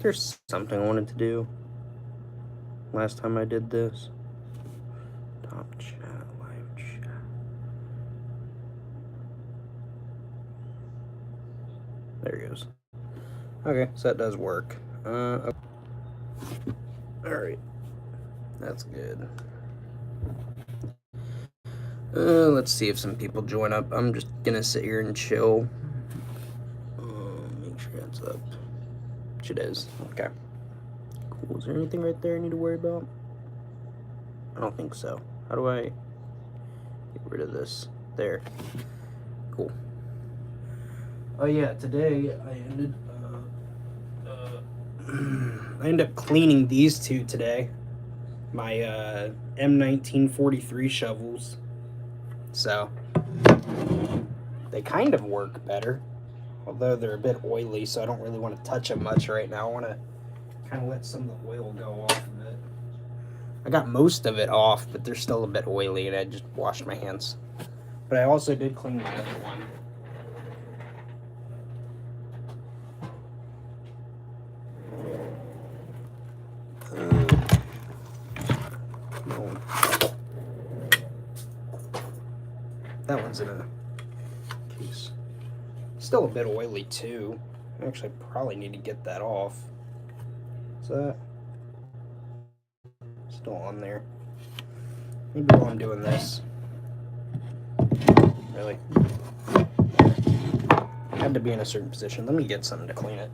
There's something I wanted to do last time I did this. Top chat, live chat. There he goes. Okay, so that does work. Okay. Alright. That's good. Let's see if some people join up. I'm just gonna sit here and chill. Make sure it's up. It is. Okay. Cool. Is there anything right there I need to worry about? I don't think so. How do I get rid of this? There. Cool. Oh yeah, today I ended up cleaning these two today. My M1943 shovels. So they kind of work better, although they're a bit oily, so I don't really want to touch them much right now. I want to kind of let some of the oil go off of it. I got most of it off, but they're still a bit oily, and I just washed my hands. But I also did clean the other one. That one's in a case. Still a bit oily too. Actually, I probably need to get that off. Is that still on there? Maybe while I'm doing this. Really? Had to be in a certain position. Let me get something to clean it.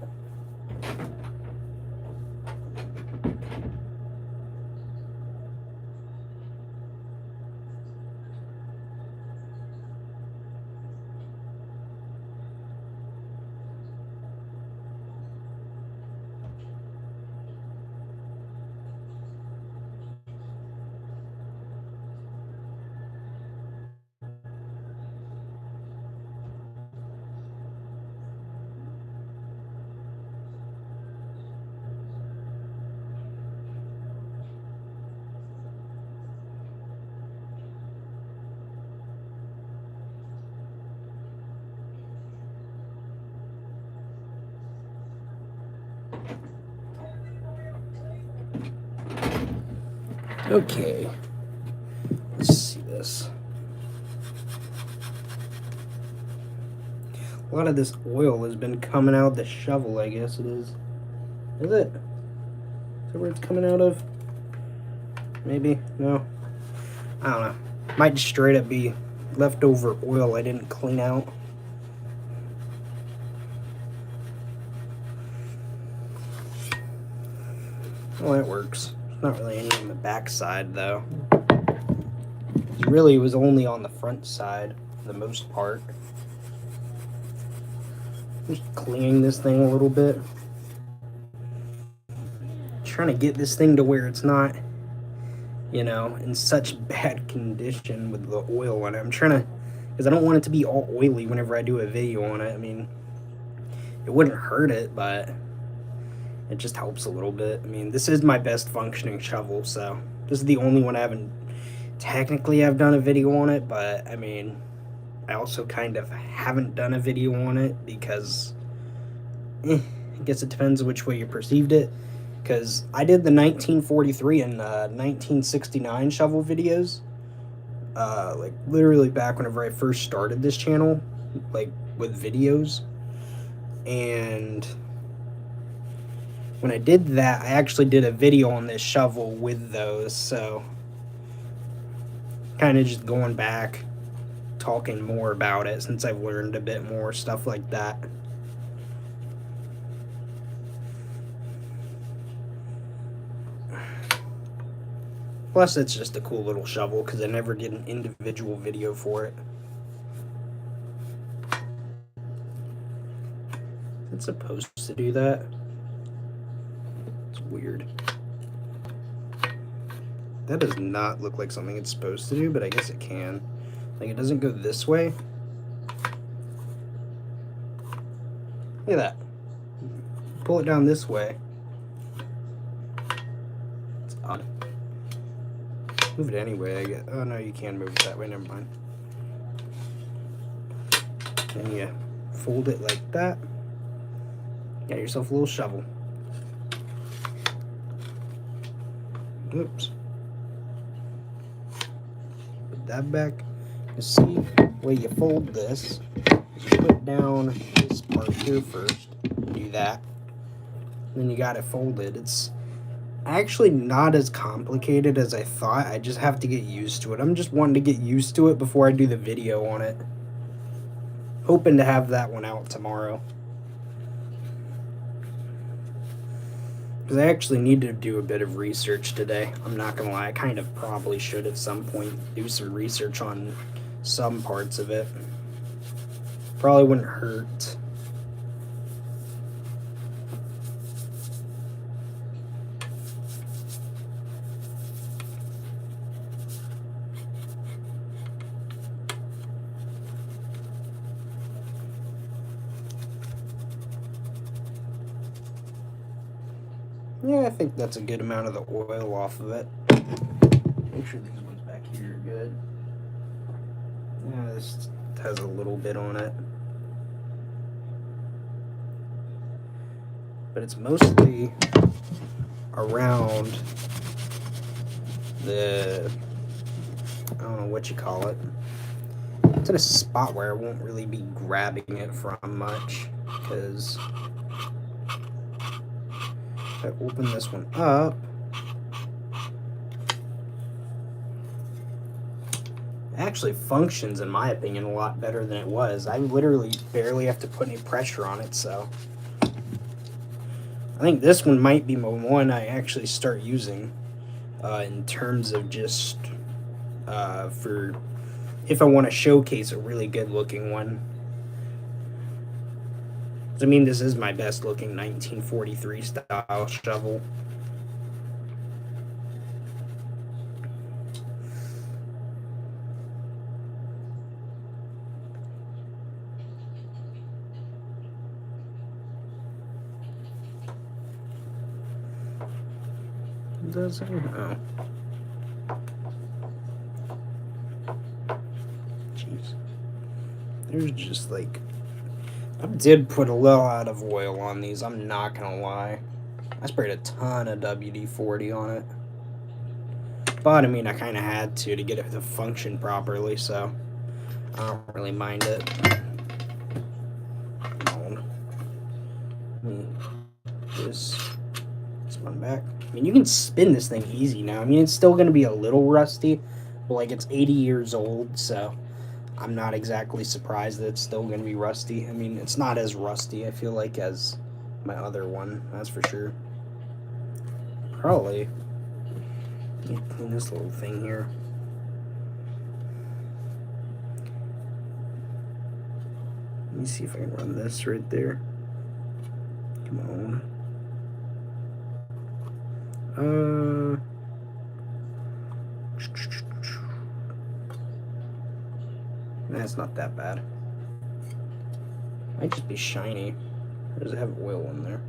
Okay. Let's see this. A lot of this oil has been coming out of the shovel, I guess it is. Is it? Is that where it's coming out of? Maybe? No. I don't know. Might just straight up be leftover oil I didn't clean out. Well, that works. There's not really any on the back side, though. Really, it was only on the front side for the most part. Just cleaning this thing a little bit. Trying to get this thing to where it's not, you know, in such bad condition with the oil on it. I'm trying to, because I don't want it to be all oily whenever I do a video on it. I mean, it wouldn't hurt it, but it just helps a little bit. I mean, this is my best functioning shovel, so this is the only one I haven't, technically I've done a video on it, but I mean, I also kind of haven't done a video on it because, I guess it depends which way you perceived it. Because I did the 1943 and 1969 shovel videos, like literally back whenever I first started this channel, like with videos. And when I did that, I actually did a video on this shovel with those, so kind of just going back, talking more about it since I've learned a bit more, stuff like that. Plus, it's just a cool little shovel because I never did an individual video for it. It's supposed to do that. It's weird. That does not look like something it's supposed to do, but I guess it can. Like, it doesn't go this way. Look at that. Pull it down this way. It's odd. Move it anyway, I guess. Oh, no, you can move it that way. Never mind. Then you fold it like that. Got yourself a little shovel. Oops. Put that back. You see, the way you fold this is you put down this part here first. Do that. Then you got it folded. It's actually not as complicated as I thought. I just have to get used to it. I'm just wanting to get used to it before I do the video on it. Hoping to have that one out tomorrow. Because I actually need to do a bit of research today. I'm not going to lie. I kind of probably should at some point do some research on some parts of it. Probably wouldn't hurt. Yeah, I think that's a good amount of the oil off of it. Make sure these ones back here are good. Yeah, this has a little bit on it. But it's mostly around the, I don't know what you call it. It's in a spot where I won't really be grabbing it from much, because if I open this one up, it actually functions, in my opinion, a lot better than it was. I literally barely have to put any pressure on it, so I think this one might be the one I actually start using in terms of just for if I want to showcase a really good looking one. I mean, this is my best looking 1943 style shovel. Does it? Oh. Jeez. There's just like, I did put a lot of oil on these, I'm not gonna lie. I sprayed a ton of WD-40 on it. But, I mean, I kind of had to get it to function properly, so I don't really mind it. Come on. This one back. I mean, you can spin this thing easy now. I mean, it's still going to be a little rusty, but, like, it's 80 years old, so I'm not exactly surprised that it's still going to be rusty. I mean, it's not as rusty, I feel like, as my other one, that's for sure. Probably. Let me clean this little thing here. Let me see if I can run this right there. Come on. That's not that bad. Might just be shiny. Or does it have oil in there?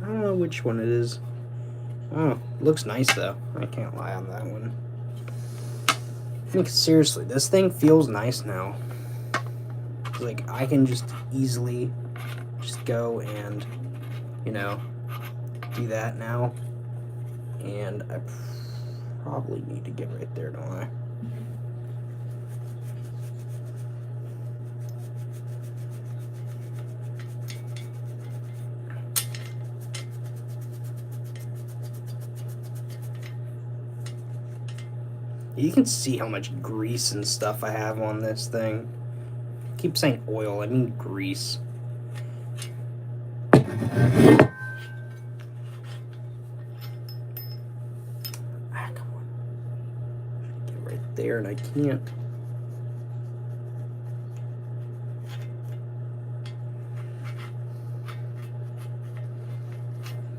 I don't know which one it is. Oh, looks nice though. I can't lie on that one. I think seriously, this thing feels nice now. Like, I can just easily just go and, you know, do that now. And I probably need to get right there, don't I? You can see how much grease and stuff I have on this thing. I keep saying oil, I mean grease. Ah, come on. Get right there and I can't.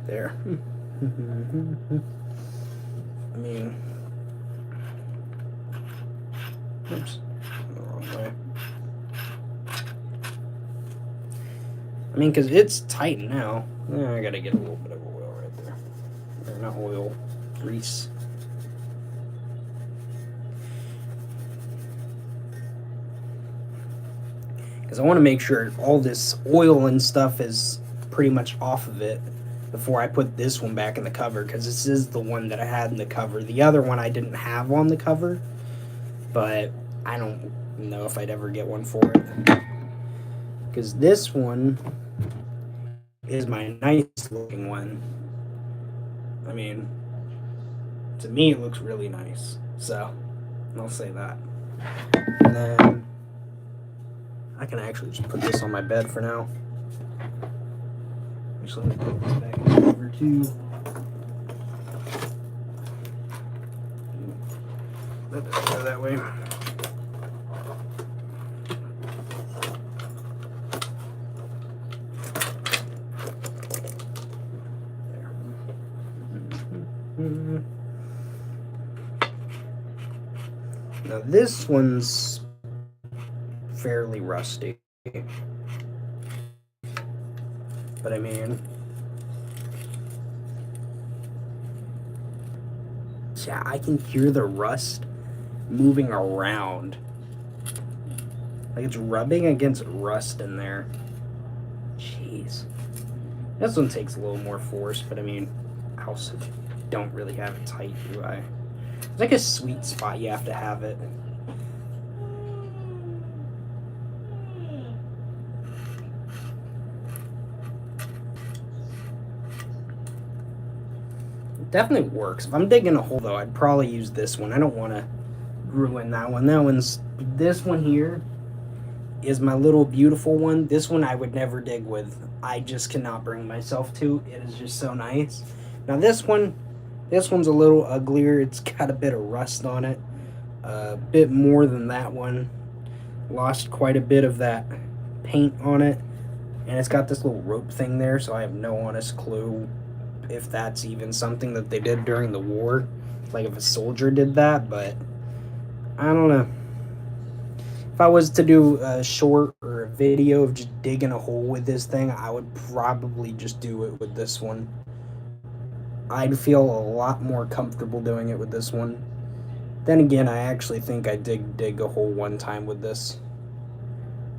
There. I mean, oops, the wrong way. I mean, because it's tight now. I gotta get a little bit of oil right there. Or not oil, grease. Because I want to make sure all this oil and stuff is pretty much off of it before I put this one back in the cover, because this is the one that I had in the cover. The other one I didn't have on the cover, but I don't know if I'd ever get one for it. Because this one is my nice looking one. I mean, to me it looks really nice. So, I'll say that. And then I can actually just put this on my bed for now. Actually, let me put this back over too. Let it go that way. Now this one's fairly rusty, but I mean, yeah, I can hear the rust moving around, like it's rubbing against rust in there. Jeez, this one takes a little more force, but I mean, I also don't really have it tight, do I? It's like a sweet spot you have to have it. It definitely works. If I'm digging a hole though, I'd probably use this one. I don't want to ruin that one. This one here is my little beautiful one. This one I would never dig with. I just cannot bring myself to. It is just so nice. Now this one's a little uglier. It's got a bit of rust on it. A bit more than that one. Lost quite a bit of that paint on it. And it's got this little rope thing there, so I have no honest clue if that's even something that they did during the war. Like if a soldier did that, but I don't know. If I was to do a short or a video of just digging a hole with this thing, I would probably just do it with this one. I'd feel a lot more comfortable doing it with this one. Then again, I actually think I did dig a hole one time with this.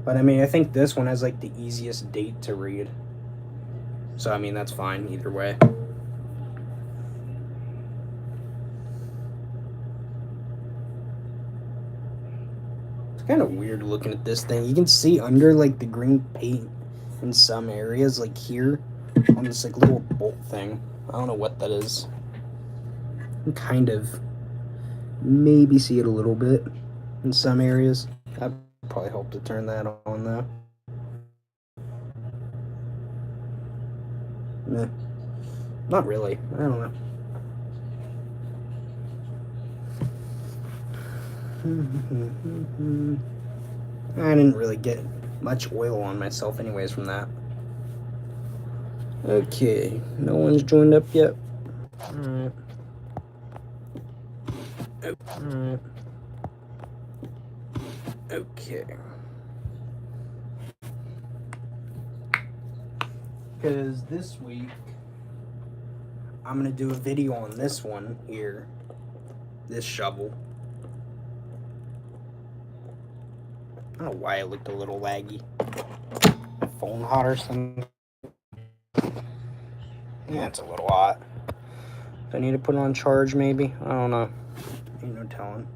But I mean, I think this one has like the easiest date to read. So I mean, that's fine either way. It's kind of weird looking at this thing. You can see under like the green paint in some areas, like here on this like little bolt thing. I don't know what that is. You can kind of maybe see it a little bit in some areas. That would probably help to turn that on though. Nah, not really. I don't know. I didn't really get much oil on myself anyways from that. Okay, no one's joined up yet. Alright. Alright. Okay. Because this week, I'm going to do a video on this one here. This shovel. I don't know why it looked a little laggy. My phone hot or something. Yeah, it's a little hot. Do I need to put it on charge maybe? I don't know. Ain't no telling.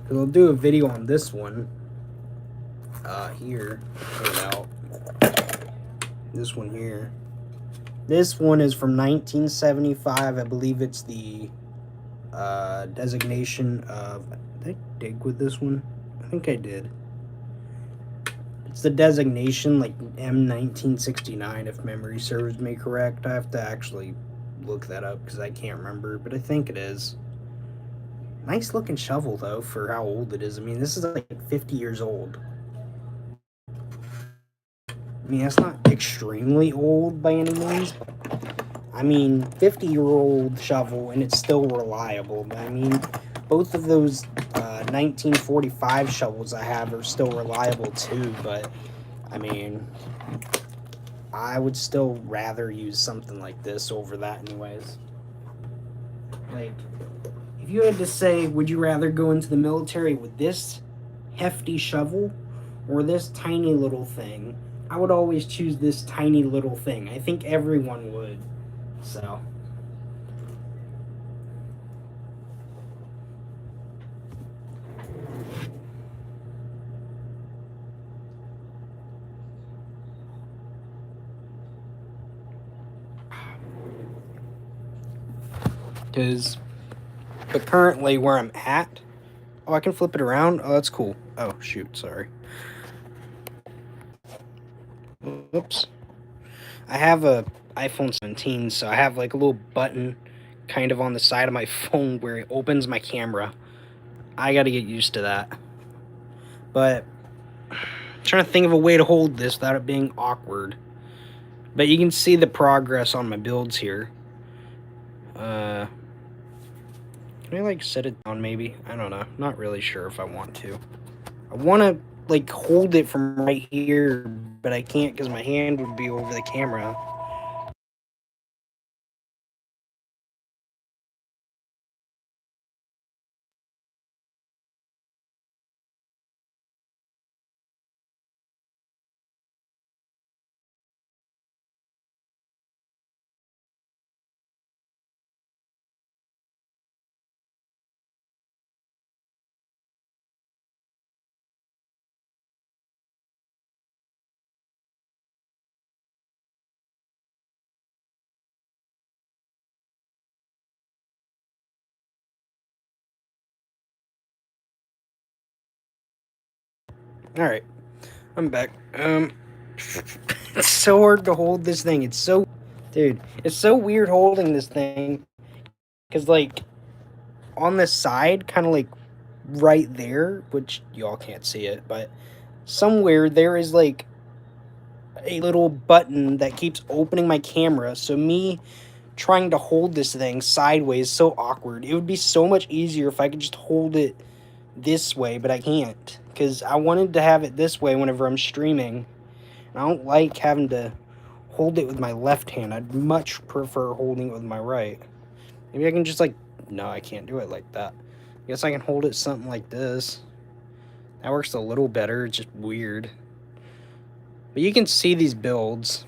I'll do a video on this one. Here. Pull it out. This one here. This one is from 1975. I believe it's the designation of... Did I dig with this one? I think I did. It's the designation, like M1969, if memory serves me correct. I have to actually look that up because I can't remember, but I think it is. Nice looking shovel, though, for how old it is. I mean, this is like 50 years old. I mean, that's not extremely old by any means. I mean, 50-year-old shovel, and it's still reliable. But I mean, both of those 1945 shovels I have are still reliable too. But I mean, I would still rather use something like this over that anyways. Like, if you had to say, would you rather go into the military with this hefty shovel or this tiny little thing, I would always choose this tiny little thing. I think everyone would. So. But currently where I'm at, oh, I can flip it around. Oh, that's cool. Oh, shoot, sorry. Oops. I have a iPhone 17, so I have like a little button kind of on the side of my phone where it opens my camera. I gotta get used to that. But I'm trying to think of a way to hold this without it being awkward. But you can see the progress on my builds here. Can I like set it down maybe? I don't know. Not really sure if I want to. I want to like hold it from right here, but I can't because my hand would be over the camera. Alright, I'm back. It's so hard to hold this thing. Dude, it's so weird holding this thing. Because, like, on the side, kind of like right there, which y'all can't see it, but somewhere there is like a little button that keeps opening my camera. So me trying to hold this thing sideways is so awkward. It would be so much easier if I could just hold it this way, but I can't. Because I wanted to have it this way whenever I'm streaming. And I don't like having to hold it with my left hand. I'd much prefer holding it with my right. Maybe I can just like... No, I can't do it like that. I guess I can hold it something like this. That works a little better. It's just weird. But you can see these builds.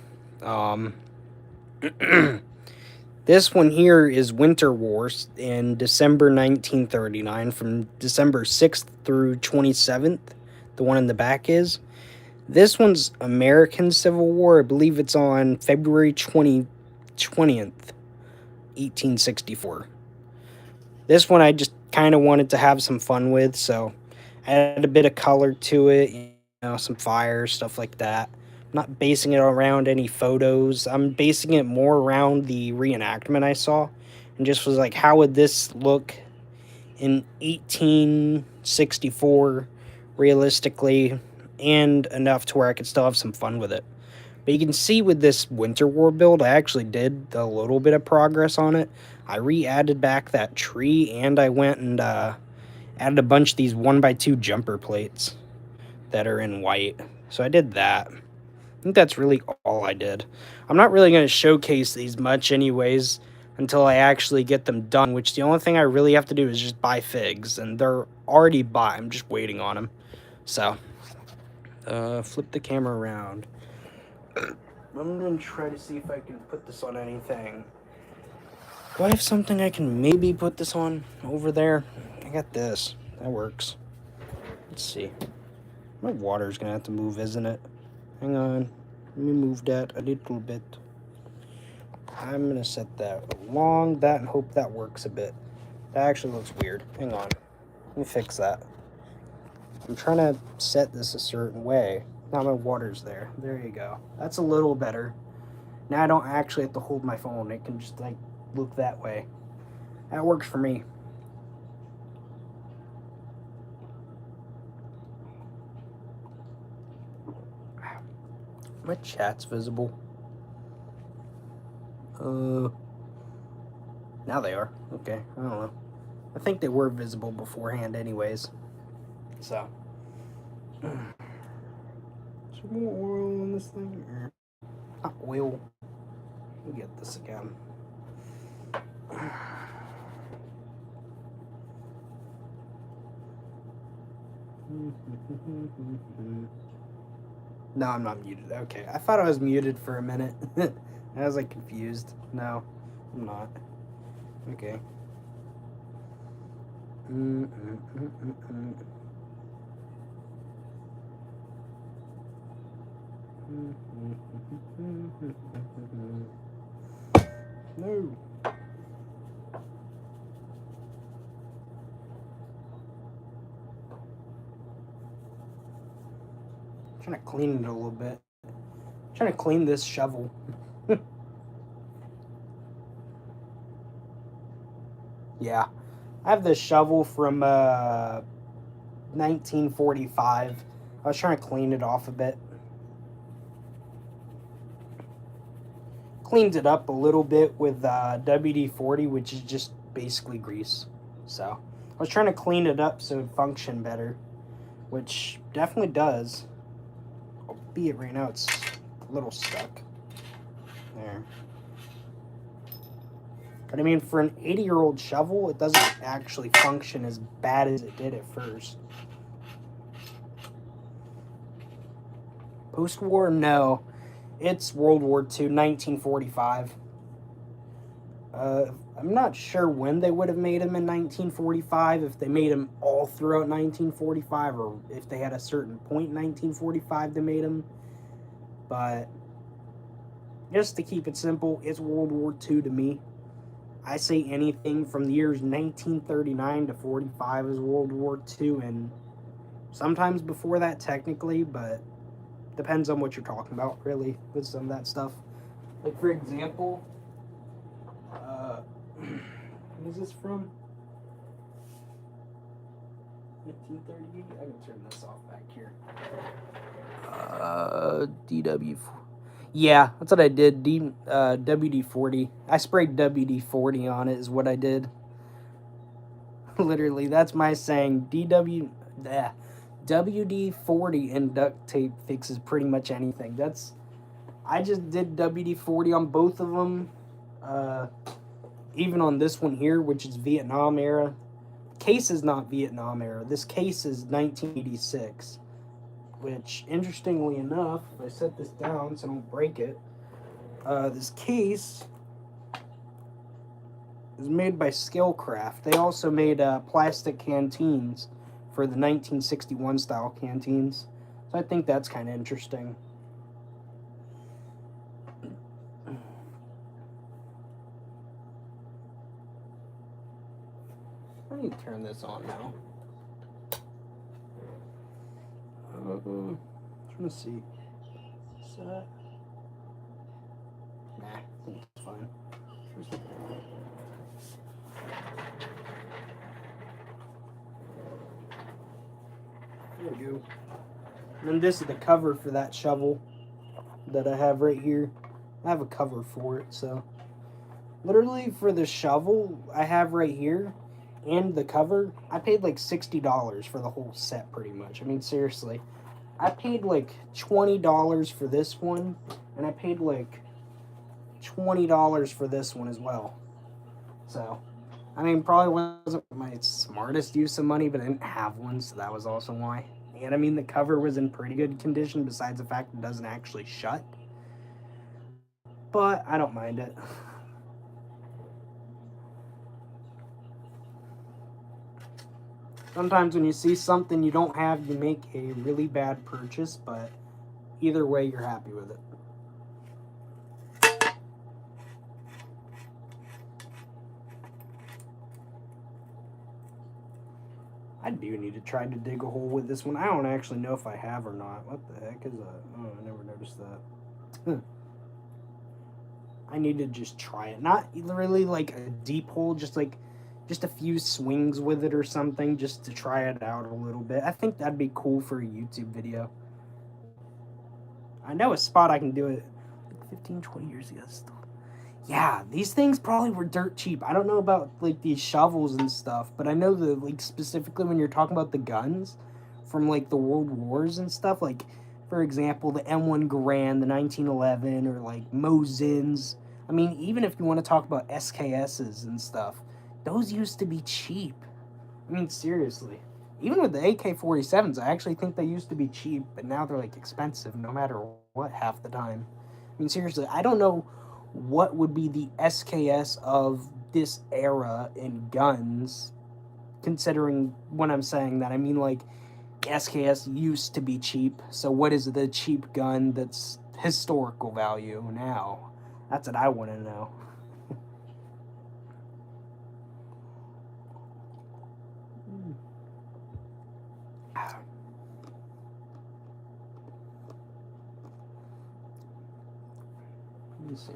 This one here is Winter Wars in December 1939, from December 6th through 27th. The one in the back is. This one's American Civil War. I believe it's on February 20th, 1864. This one I just kind of wanted to have some fun with, so I added a bit of color to it, you know, some fire, stuff like that. I'm not basing it around any photos. I'm basing it more around the reenactment I saw, and just was like, how would this look in 1864 realistically, and enough to where I could still have some fun with it. But you can see with this Winter War build, I actually did a little bit of progress on it. I re-added back that tree, and I went and added a bunch of these 1x2 jumper plates that are in white. So I did that. I think that's really all I did. I'm not really going to showcase these much anyways until I actually get them done, which the only thing I really have to do is just buy figs, and they're already bought. I'm just waiting on them. So, flip the camera around. I'm going to try to see if I can put this on anything. Do I have something I can maybe put this on over there? I got this. That works. Let's see. My water's going to have to move, isn't it? Hang on. Let me move that a little bit. I'm going to set that along that and hope that works a bit. That actually looks weird. Hang on. Let me fix that. I'm trying to set this a certain way. Now my water's there. There you go. That's a little better. Now I don't actually have to hold my phone. It can just like look that way. That works for me. My chat's visible. Now they are. Okay, I don't know. I think they were visible beforehand anyways. So. Is there more oil on this thing? Not oil. Let me get this again. No, I'm not muted. Okay, I thought I was muted for a minute. I was like confused. No, I'm not. Okay. No. I'm trying to clean it a little bit. I'm trying to clean this shovel. Yeah. I have this shovel from 1945. I was trying to clean it off a bit. Cleaned it up a little bit with WD-40, which is just basically grease. So I was trying to clean it up so it would function better, which definitely does. Albeit right now it's a little stuck. There. But I mean, for an 80-year-old shovel, it doesn't actually function as bad as it did at first. Post-war, no. It's World War II, 1945. I'm not sure when they would have made them in 1945, if they made them all throughout 1945, or if they had a certain point in 1945 they made them. But just to keep it simple, it's World War II to me. I say anything from the years 1939 to 45 is World War II, and sometimes before that technically, but depends on what you're talking about, really, with some of that stuff. Like, for example, what is this from? 1938? I can turn this off back here. DW. Yeah, that's what I did. WD-40. I sprayed WD-40 on it is what I did. Literally, that's my saying. WD-40 and duct tape fixes pretty much anything. I just did WD-40 on both of them. Even on this one here, which is Vietnam era. Case is not Vietnam era. This case is 1986. Which, interestingly enough, if I set this down so I don't break it, this case is made by Skillcraft. They also made plastic canteens for the 1961 style canteens. So I think that's kind of interesting. I need to turn this on now. Trying to see. Is that? Nah, I think it's fine. There we go. And then this is the cover for that shovel that I have right here. I have a cover for it, so literally for the shovel I have right here and the cover, I paid like $60 for the whole set pretty much. I mean, seriously. I paid like $20 for this one, and I paid like $20 for this one as well. So, I mean, probably wasn't my smartest use of money, but I didn't have one, so that was also why. And I mean, the cover was in pretty good condition, besides the fact it doesn't actually shut. But I don't mind it. Sometimes when you see something you don't have, you make a really bad purchase, but either way, you're happy with it. I do need to try to dig a hole with this one. I don't actually know if I have or not. What the heck is that? Oh, I never noticed that. I need to just try it. Not really like a deep hole, just a few swings with it or something, just to try it out a little bit. I think that'd be cool for a YouTube video. I know a spot I can do it like 15, 20 years ago still. Yeah, these things probably were dirt cheap. I don't know about like these shovels and stuff, but I know that like specifically when you're talking about the guns from like the World Wars and stuff, like for example the M1 Garand, the 1911, or like Mosins. I mean, even if you want to talk about SKSs and stuff, those used to be cheap. I mean, seriously. Even with the AK-47s, I actually think they used to be cheap, but now they're like expensive no matter what half the time. I mean, seriously, I don't know what would be the SKS of this era in guns, considering when I'm saying that. I mean, like, SKS used to be cheap, so what is the cheap gun that's historical value now? That's what I want to know. Let me see.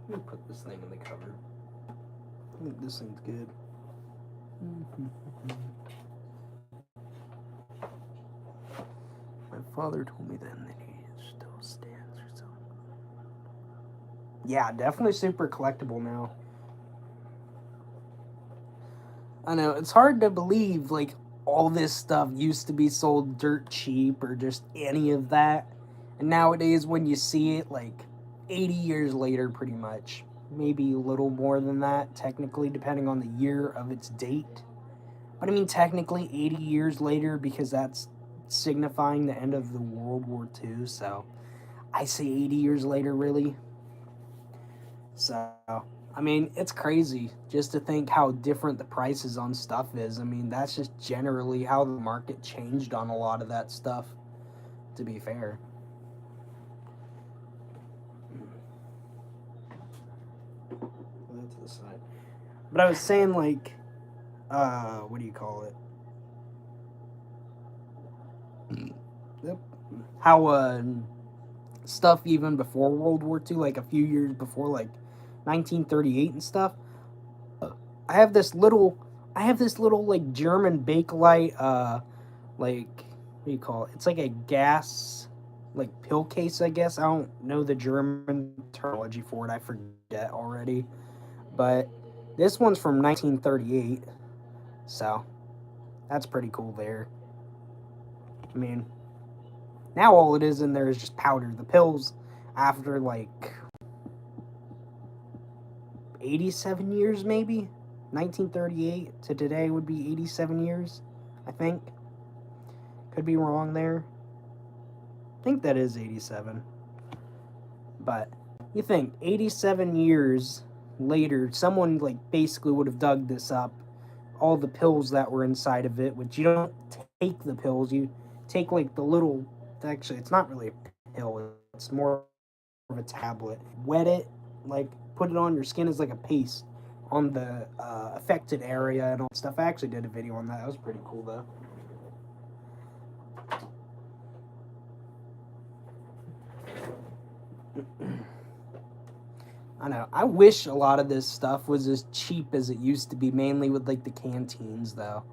Let me put this thing in the cupboard. I think this thing's good. My father told me then that he still stands or something. Yeah, definitely super collectible now. I know, it's hard to believe, like, all this stuff used to be sold dirt cheap or just any of that. And nowadays, when you see it, like, 80 years later, pretty much, maybe a little more than that, technically, depending on the year of its date. But I mean, technically, 80 years later, because that's signifying the end of the World War II, so I say 80 years later, really. So, I mean, it's crazy just to think how different the prices on stuff is. I mean, that's just generally how the market changed on a lot of that stuff, to be fair. That's the side. But I was saying, like, what do you call it? Yep. How, stuff even before World War II, like a few years before, like 1938 and stuff. I have this little, like German Bakelite, like what do you call it? It's like a gas, like pill case, I guess. I don't know the German terminology for it. I forget already. But this one's from 1938, so that's pretty cool there. I mean, now all it is in there is just powder. The pills, after like 87 years, maybe 1938 to today would be 87 years, I think. Could be wrong there. I think that is 87. But you think 87 years later, someone like basically would have dug this up, all the pills that were inside of it, which you don't take the pills, you take like the little, actually it's not really a pill, it's more of a tablet. Wet it, like put it on your skin as like a paste on the affected area and all that stuff. I actually did a video on that. That was pretty cool though. I know. I wish a lot of this stuff was as cheap as it used to be, mainly with like the canteens though.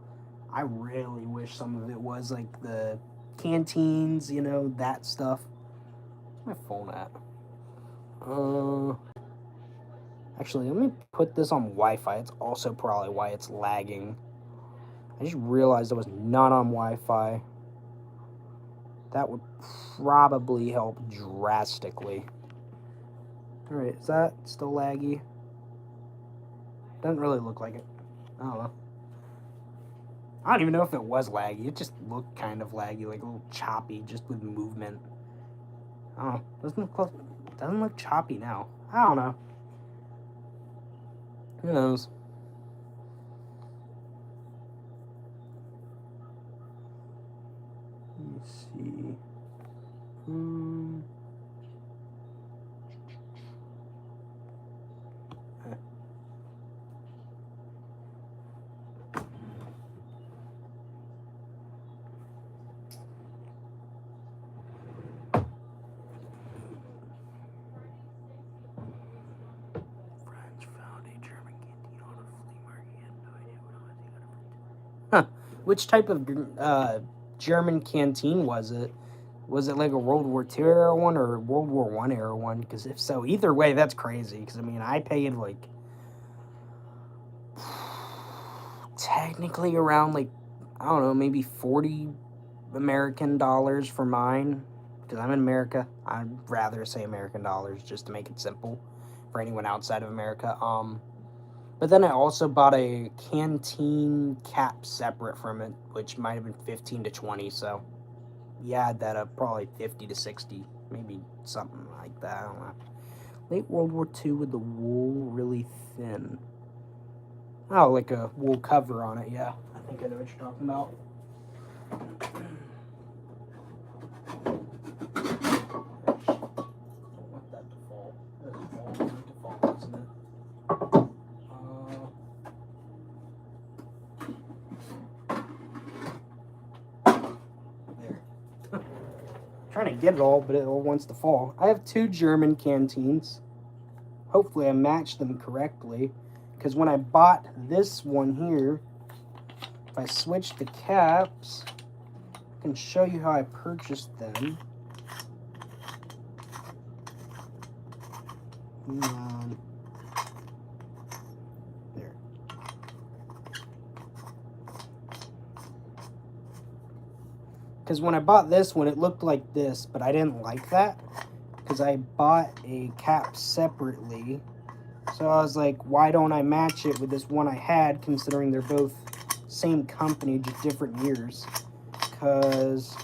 I really wish some of it was like the canteens, you know, that stuff. Where's my phone at? Actually, let me put this on Wi-Fi. It's also probably why it's lagging. I just realized I was not on Wi-Fi. That would probably help drastically. Alright, is that still laggy? Doesn't really look like it. I don't know. I don't even know if it was laggy. It just looked kind of laggy, like a little choppy, just with movement. I don't know. Doesn't look choppy now. I don't know. Who knows? Let me see. Huh. Which type of German canteen was it? Was it like a World War II era one or a World War I era one? Because if so, either way, that's crazy. Because I mean, I paid like technically around like, I don't know, maybe 40 American dollars for mine. Because I'm in America. I'd rather say American dollars just to make it simple for anyone outside of America. But then I also bought a canteen cap separate from it, which might have been 15 to 20. So you add that up, probably 50 to 60, maybe something like that. I don't know. Late World War II with the wool really thin. Oh, like a wool cover on it. Yeah, I think I know what you're talking about. Trying to get it all, but it all wants to fall. I have 2 German canteens. Hopefully I matched them correctly, because when I bought this one here, if I switch the caps, I can show you how I purchased them. There. Because when I bought this one, it looked like this, but I didn't like that, because I bought a cap separately. So I was like, why don't I match it with this one I had, considering they're both same company, just different years? Because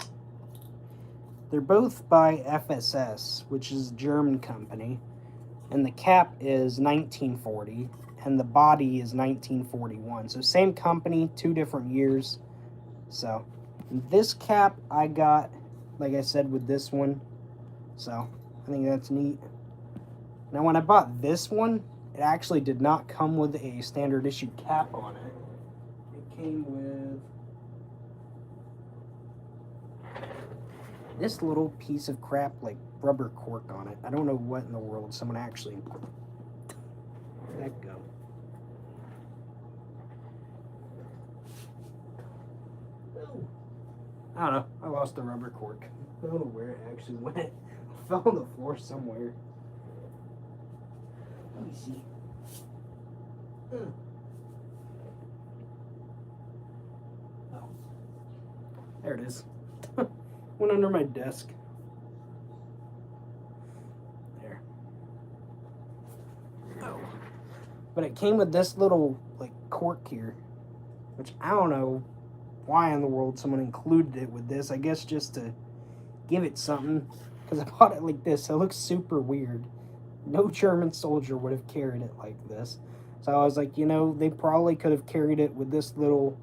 they're both by FSS, which is a German company, and the cap is 1940, and the body is 1941. So same company, 2 different years. So this cap I got, like I said, with this one. So I think that's neat. Now when I bought this one, it actually did not come with a standard issue cap on it. It came with this little piece of crap, like rubber cork on it. I don't know what in the world someone actually... Where'd that go? I don't know. I lost the rubber cork. I don't know where it actually went. It fell on the floor somewhere. Let me see. Oh. There it is. Went under my desk. There. Oh. But it came with this little, like, cork here, which I don't know why in the world someone included it with this. I guess just to give it something, because I bought it like this. It looks super weird. No German soldier would have carried it like this. So I was like, you know, they probably could have carried it with this little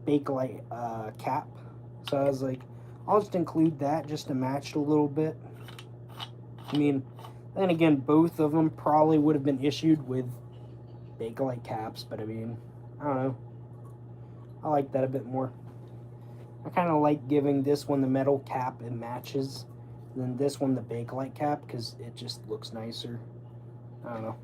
Bakelite cap. So I was like, I'll just include that just to match it a little bit. I mean, then again, both of them probably would have been issued with Bakelite caps, but I mean, I don't know. I like that a bit more. I kind of like giving this one the metal cap, it matches, and then this one the Bakelite cap, because it just looks nicer. I don't know.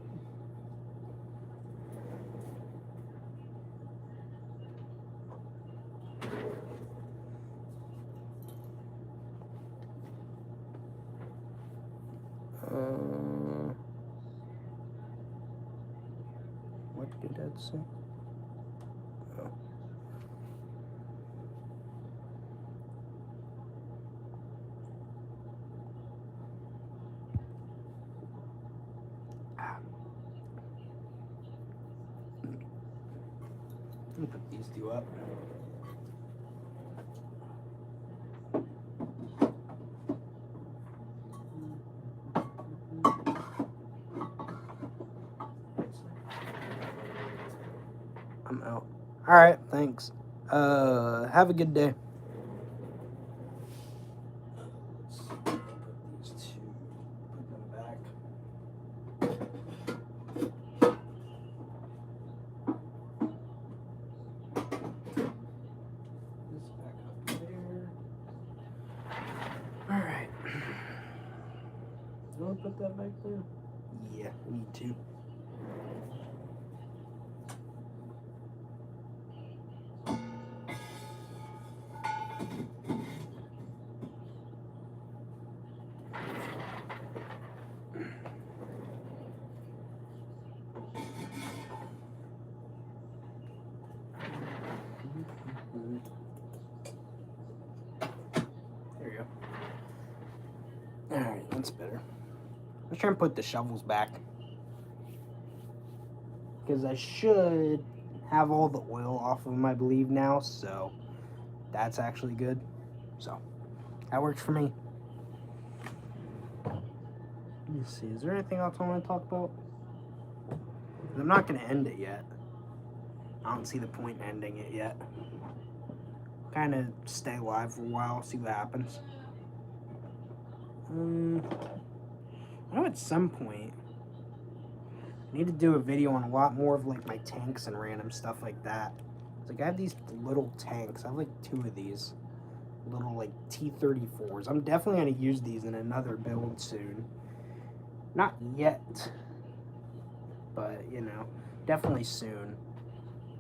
What did that say? Oh. Let me put these 2 up. I'm out. All right, thanks. Have a good day. Put these 2, put them back. This back up there. All right. You want to put that back there? Yeah, need to. There you go. Alright, that's better. Let's try and put the shovels back. because I should have all the oil off of them, I believe, now, so that's actually good. So that works for me. Let me see, is there anything else I want to talk about? I'm not going to end it yet. I don't see the point in ending it yet. Kind of stay live for a while, see what happens. I know at some point I need to do a video on a lot more of like my tanks and random stuff like that. Like I have these little tanks. I have like 2 of these little like T-34s. I'm definitely going to use these in another build soon. Not yet, but you know, definitely soon,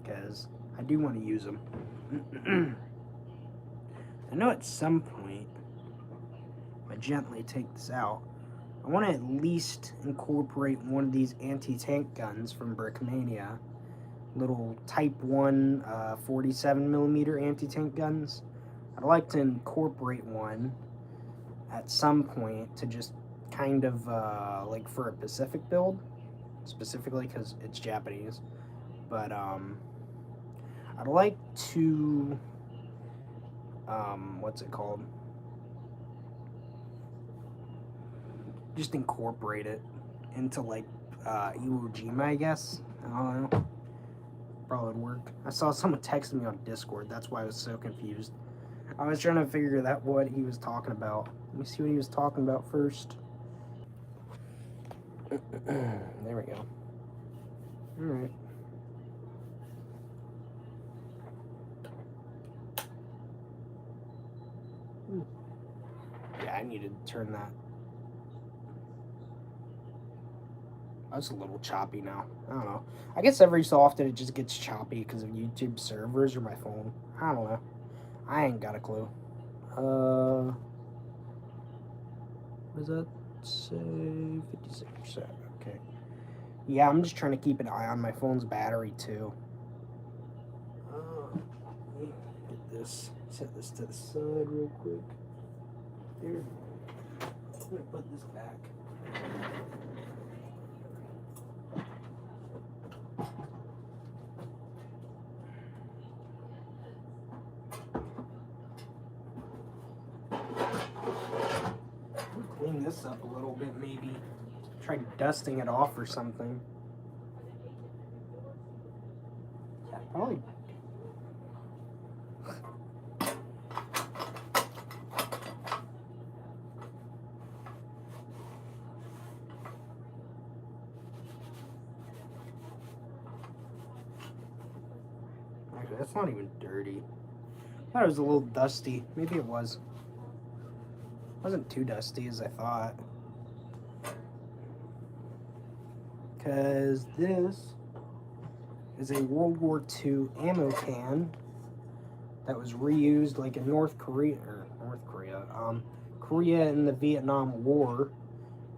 because I do want to use them. I know at some point, if I gently take this out, I want to at least incorporate one of these anti-tank guns from Brickmania. Little Type 1 47mm anti-tank guns. I'd like to incorporate one at some point to just kind of like for a Pacific build, specifically because it's Japanese. But I'd like to what's it called? Just incorporate it into like Iwo Jima, I guess. I don't know. Probably would work. I saw someone texting me on Discord. That's why I was so confused. I was trying to figure out what he was talking about. Let me see what he was talking about first. There we go. Alright. Yeah, I need to turn that. That's a little choppy now. I don't know. I guess every so often it just gets choppy because of YouTube servers or my phone. I don't know. I ain't got a clue. What does that say? 56%. Okay. Yeah, I'm just trying to keep an eye on my phone's battery too. Get this. Set this to the side real quick. There. I'm gonna put this back. Clean this up a little bit, maybe. Try dusting it off or something. Yeah, probably. Actually, that's not even dirty. I thought it was a little dusty. Maybe it was. It wasn't too dusty as I thought. Because this is a World War II ammo can that was reused like in Korea in the Vietnam War,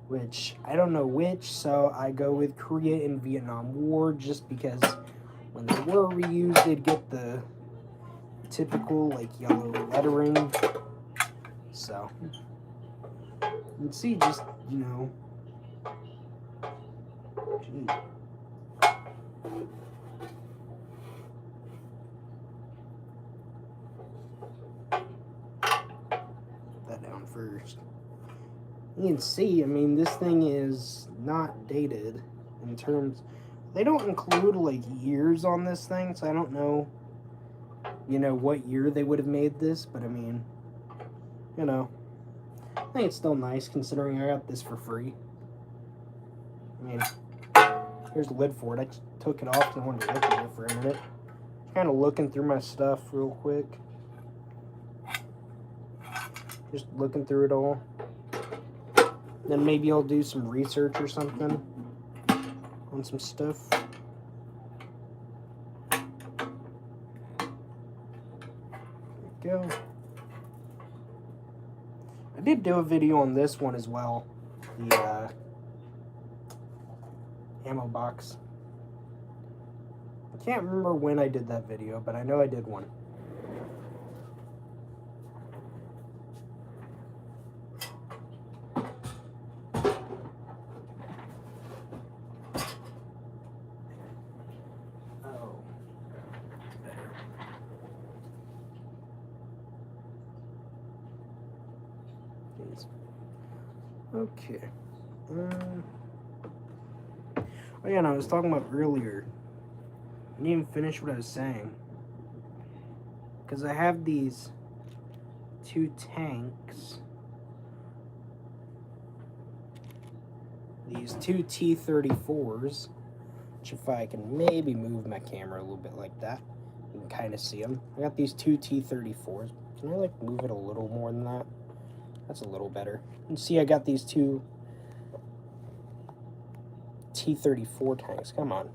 which I don't know which, so I go with Korea in Vietnam War just because when they were reused, they'd get the typical like yellow lettering. So you can see just, you know, gee. Put that down first. You can see, I mean, this thing is not dated in terms, they don't include like years on this thing, so I don't know, you know, what year they would have made this, but I mean, you know, I think it's still nice considering I got this for free. I mean, here's the lid for it. I just took it off and I wanted to look at it for a minute. Kind of looking through my stuff real quick. Just looking through it all. Then maybe I'll do some research or something on some stuff. There we go. I did do a video on this one as well. The ammo box. I can't remember when I did that video, but I know I did one. Jeez. Okay. Oh yeah, and I was talking about earlier. I didn't even finish what I was saying. Because I have these 2 tanks. These 2 T-34s. Which if I can maybe move my camera a little bit like that, you can kind of see them. I got these 2 T-34s. Can I like move it a little more than that? That's a little better. You can see I got these 2 T-34 tanks. Come on.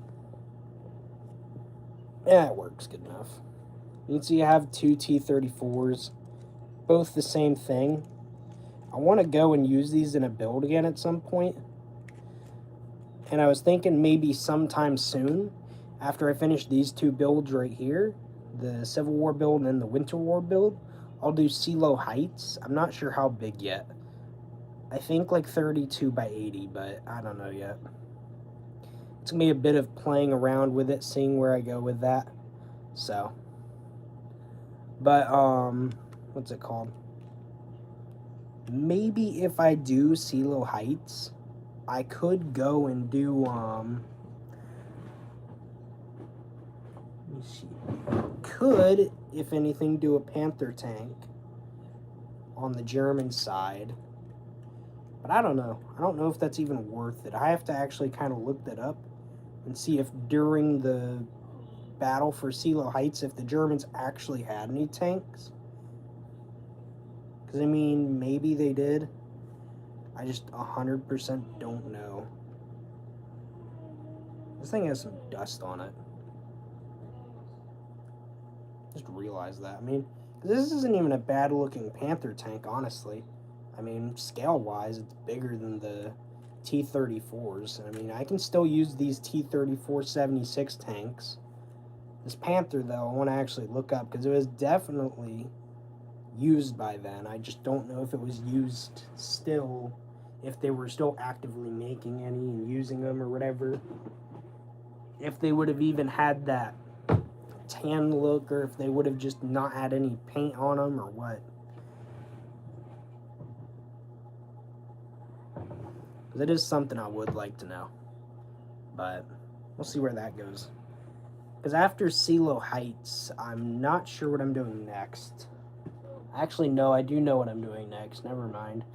Yeah, it works good enough. You can see I have 2 T-34s. Both the same thing. I want to go and use these in a build again at some point. And I was thinking maybe sometime soon, after I finish these 2 builds right here, the Civil War build and the Winter War build, I'll do Silo Heights. I'm not sure how big yet. I think like 32 by 80, but I don't know yet. It's going to be a bit of playing around with it, seeing where I go with that. So. But, what's it called? Maybe if I do Silo Heights, I could go and do, let me see. Could, if anything, do a Panther tank on the German side. But I don't know. I don't know if that's even worth it. I have to actually kind of look that up and see if during the battle for Silo Heights, if the Germans actually had any tanks. Because, I mean, maybe they did. I just 100% don't know. This thing has some dust on it. Just realized that. I mean, this isn't even a bad looking Panther tank, honestly. I mean, scale-wise, it's bigger than the T-34s. I mean, I can still use these T-34-76 tanks. This Panther, though, I want to actually look up, because it was definitely used by then. I just don't know if it was used still, if they were still actively making any and using them or whatever. If they would have even had that tan look, or if they would have just not had any paint on them, or what. That is something I would like to know. But we'll see where that goes. Because after Silo Heights, I'm not sure what I'm doing next. Actually, no, I do know what I'm doing next. Never mind.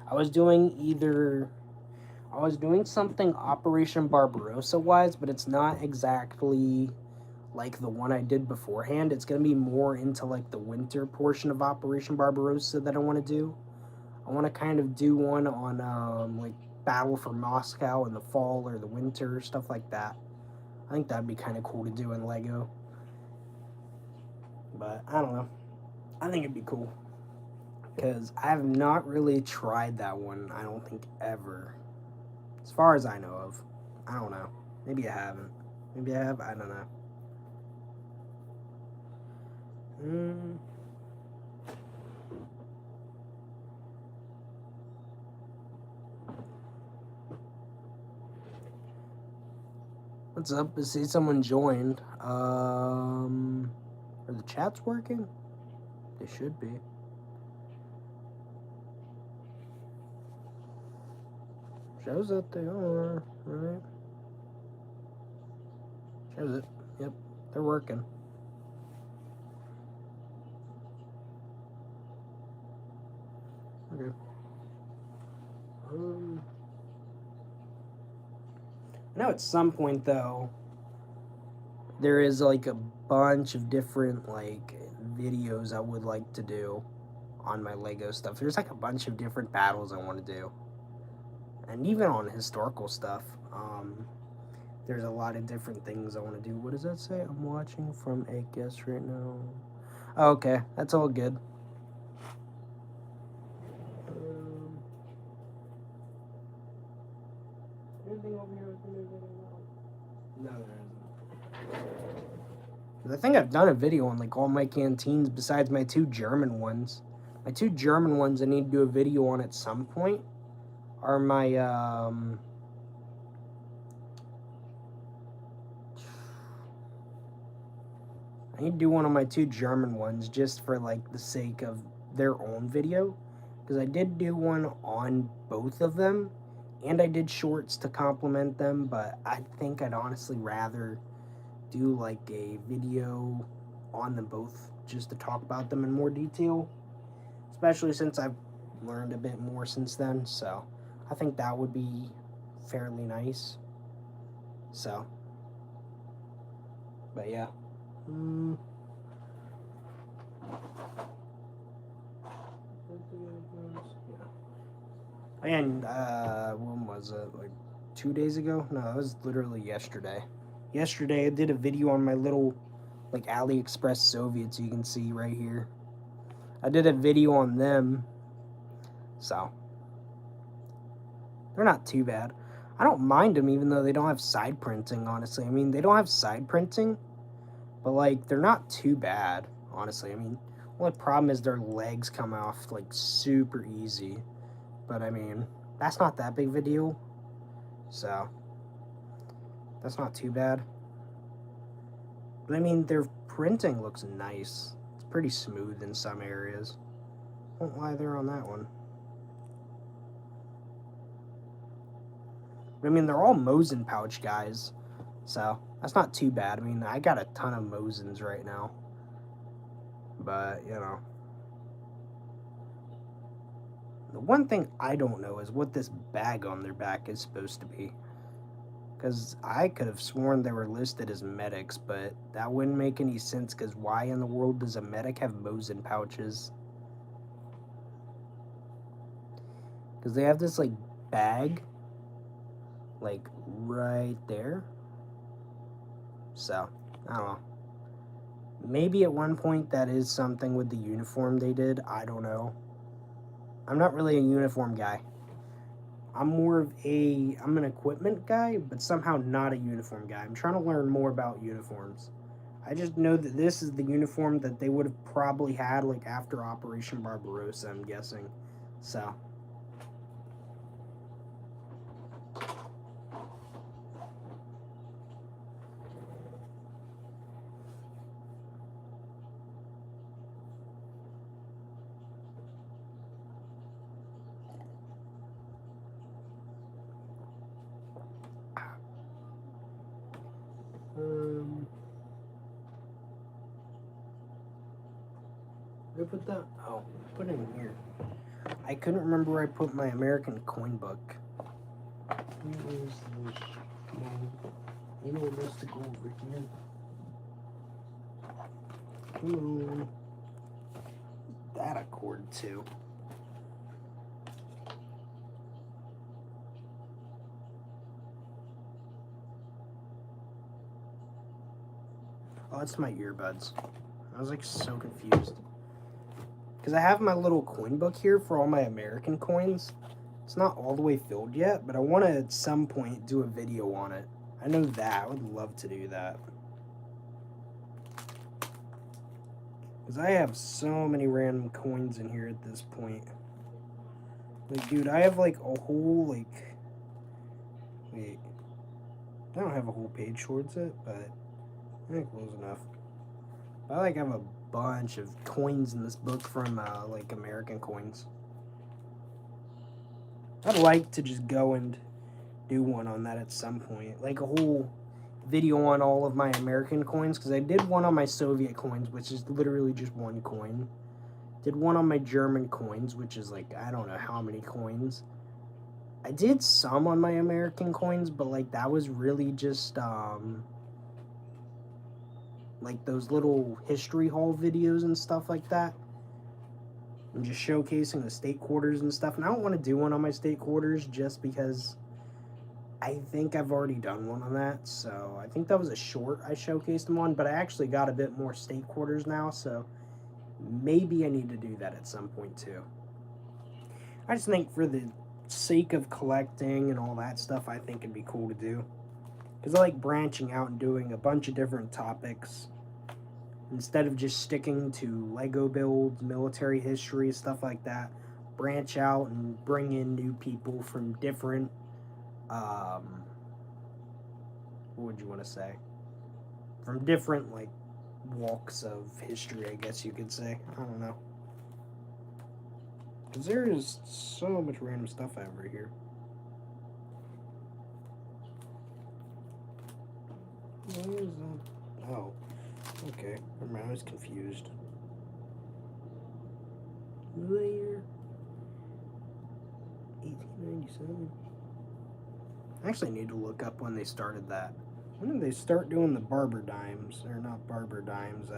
I was doing something Operation Barbarossa-wise, but it's not exactly like the one I did beforehand. It's going to be more into like the winter portion of Operation Barbarossa that I want to do. I want to kind of do one on like Battle for Moscow in the fall or the winter, stuff like that. I think that'd be kind of cool to do in LEGO. But I don't know. I think it'd be cool. Because I have not really tried that one, I don't think, ever. As far as I know of. I don't know. Maybe I haven't. Maybe I have. I don't know. What's up? I see someone joined. Are the chats working? They should be. Shows that they are, right? Shows it. Yep, they're working. Okay. I know at some point, though, there is like a bunch of different like videos I would like to do on my LEGO stuff. There's like a bunch of different battles I want to do. And even on historical stuff, there's a lot of different things I want to do. What does that say? I'm watching from a guest right now. Oh, okay, that's all good. Anything over here? No, there isn't. I think I've done a video on like all my canteens besides my 2 German ones. My 2 German ones I need to do a video on at some point are my I need to do one of my 2 German ones just for like the sake of their own video. because I did do one on both of them, and I did shorts to complement them, but I think I'd honestly rather do like a video on them both just to talk about them in more detail, especially since I've learned a bit more since then. So I think that would be fairly nice. So, but yeah. And when was it? Like 2 days ago? No, it was literally yesterday. Yesterday I did a video on my little like AliExpress Soviets you can see right here. I did a video on them. So they're not too bad. I don't mind them even though they don't have side printing, honestly. I mean, they don't have side printing, but like they're not too bad, honestly. I mean, the only problem is their legs come off like super easy. But I mean, that's not that big of a deal. So that's not too bad. But I mean, their printing looks nice. It's pretty smooth in some areas. Won't lie there on that one. But I mean, they're all Mosin pouch guys. So that's not too bad. I mean, I got a ton of Mosins right now. But, you know. The one thing I don't know is what this bag on their back is supposed to be. Because I could have sworn they were listed as medics, but that wouldn't make any sense because why in the world does a medic have Mosin pouches? Because they have this, like, bag, like, right there. So, I don't know. Maybe at one point that is something with the uniform they did. I don't know. I'm not really a uniform guy. I'm an equipment guy, but somehow not a uniform guy. I'm trying to learn more about uniforms. I just know that this is the uniform that they would have probably had like after Operation Barbarossa, I'm guessing. So. Where did I put that? Oh, put it in here. I couldn't remember where I put my American coin book. Where is this? Come on. You know it wants to go over here. Come on. That a cord too. Oh, it's my earbuds. I was like so confused. Because I have my little coin book here for all my American coins. It's not all the way filled yet, but I want to at some point do a video on it. I know that. I would love to do that. Because I have so many random coins in here at this point. Like, dude, I have like a whole, like... Wait. I don't have a whole page towards it, but I think close enough. I like have a bunch of coins in this book from like American coins. I'd like to just go and do one on that at some point, like a whole video on all of my American coins, because I did one on my Soviet coins, which is literally just one coin. Did one on my German coins, which is like I don't know how many coins. I did some on my American coins, but like that was really just like those little history haul videos and stuff like that. And just showcasing the state quarters and stuff. And I don't want to do one on my state quarters just because I think I've already done one on that. So I think that was a short I showcased them on, but I actually got a bit more state quarters now. So maybe I need to do that at some point too. I just think for the sake of collecting and all that stuff, I think it'd be cool to do. Because I like branching out and doing a bunch of different topics. Instead of just sticking to Lego builds, military history, stuff like that. Branch out and bring in new people from different, what would you want to say? From different, like, walks of history, I guess you could say. I don't know. Because there is so much random stuff over here. What is that? Oh, okay. I was confused. What year? 1897. I actually need to look up when they started that. When did they start doing the barber dimes? Or not barber dimes,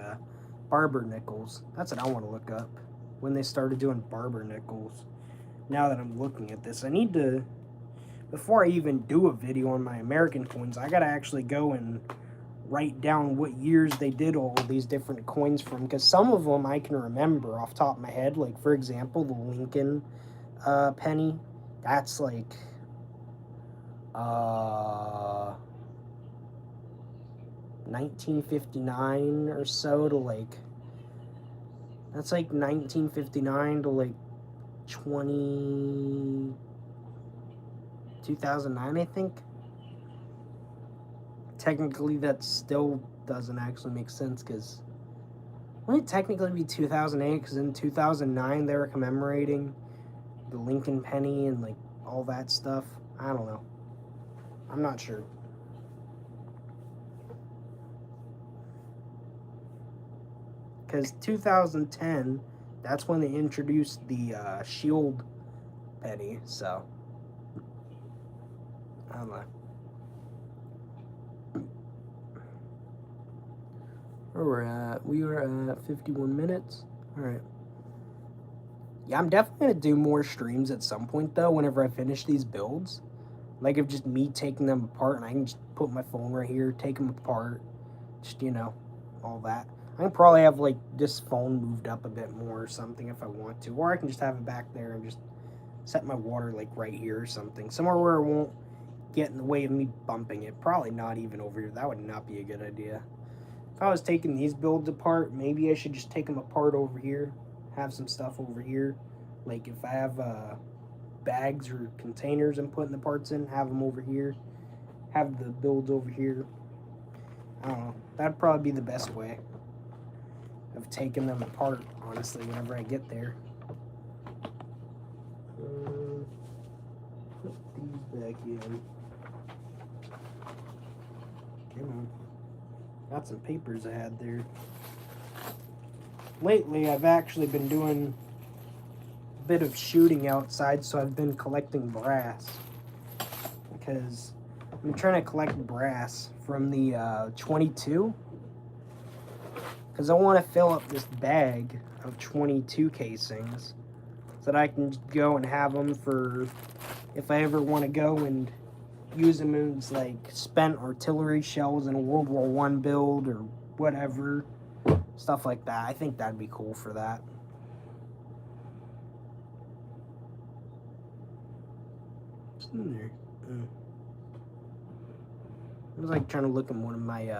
barber nickels. That's what I want to look up. When they started doing barber nickels. Now that I'm looking at this, I need to, before I even do a video on my American coins, I gotta actually go and write down what years they did all of these different coins from, because some of them I can remember off the top of my head. Like, for example, the Lincoln penny. That's like 1959 or so to like, that's like 1959 to like 2009, I think. Technically, that still doesn't actually make sense, because wouldn't it technically be 2008? Because in 2009 they were commemorating the Lincoln penny and like all that stuff. I don't know. I'm not sure. Because 2010, that's when they introduced the shield penny. So I don't know. Where we're at? We were at 51 minutes. All right. Yeah, I'm definitely gonna do more streams at some point though. Whenever I finish these builds, like of just me taking them apart, and I can just put my phone right here, take them apart, just all that. I can probably have like this phone moved up a bit more or something if I want to, or I can just have it back there and just set my water like right here or something, somewhere where it won't get in the way of me bumping it. Probably not even over here. That would not be a good idea. If I was taking these builds apart, maybe I should just take them apart over here, have some stuff over here. Like if I have bags or containers I'm putting the parts in, have them over here, have the builds over here. I don't know. That'd probably be the best way of taking them apart, honestly, whenever I get there. Put these back in. Come on. Got some papers I had there. Lately, I've actually been doing a bit of shooting outside, so I've been collecting brass. Because I'm trying to collect brass from the 22. Because I want to fill up this bag of 22 casings so that I can go and have them for if I ever want to go and use them as like spent artillery shells in a World War I build or whatever. Stuff like that. I think that'd be cool for that. What's in there? I was like trying to look in one of my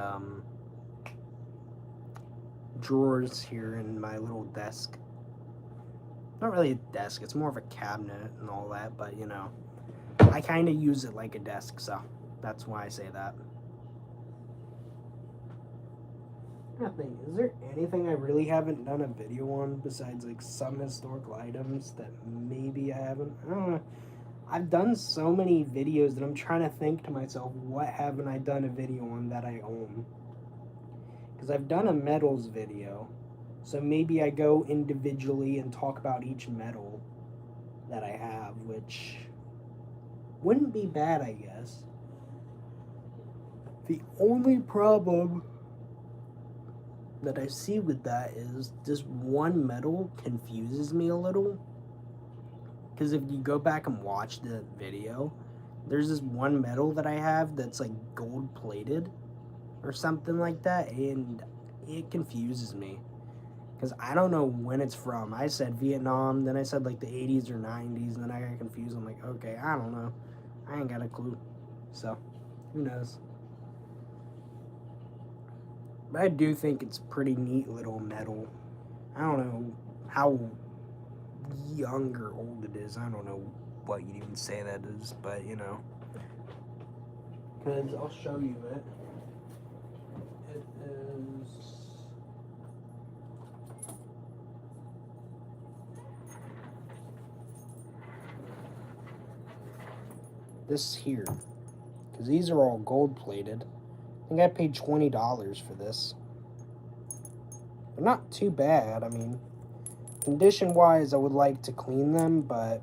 drawers here in my little desk. Not really a desk, it's more of a cabinet and all that, but I kind of use it like a desk, so that's why I say that. I think, is there anything I really haven't done a video on besides like some historical items that maybe I haven't? I don't know. I've done so many videos that I'm trying to think to myself, what haven't I done a video on that I own? Because I've done a metals video, so maybe I go individually and talk about each metal that I have, which wouldn't be bad, I guess. The only problem that I see with that is this one metal confuses me a little. Because if you go back and watch the video, there's this one metal that I have that's like gold plated or something like that, and it confuses me. Because I don't know when it's from. I said Vietnam, then I said like the 80s or 90s, and then I got confused. I'm like, okay, I don't know. I ain't got a clue. So, who knows? But I do think it's a pretty neat little metal. I don't know how young or old it is. I don't know what you'd even say that is, but because I'll show you it. It is. this here, because these are all gold plated. I think I paid $20 for this. They're not too bad. I mean, condition wise, I would like to clean them, but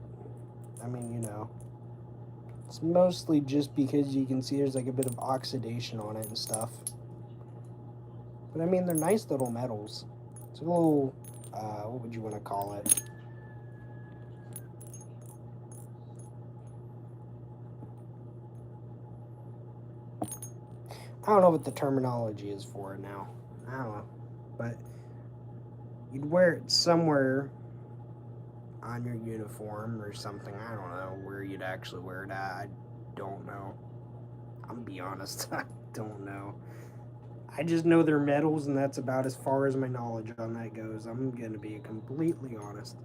I mean, you know, it's mostly just because you can see there's like a bit of oxidation on it and stuff. But I mean, they're nice little metals. It's a little, what would you want to call it? I don't know what the terminology is for it now. I don't know. But you'd wear it somewhere on your uniform or something. I don't know where you'd actually wear it at. I don't know. I'm gonna be honest. I don't know. I just know they're metals, and that's about as far as my knowledge on that goes. I'm gonna be completely honest.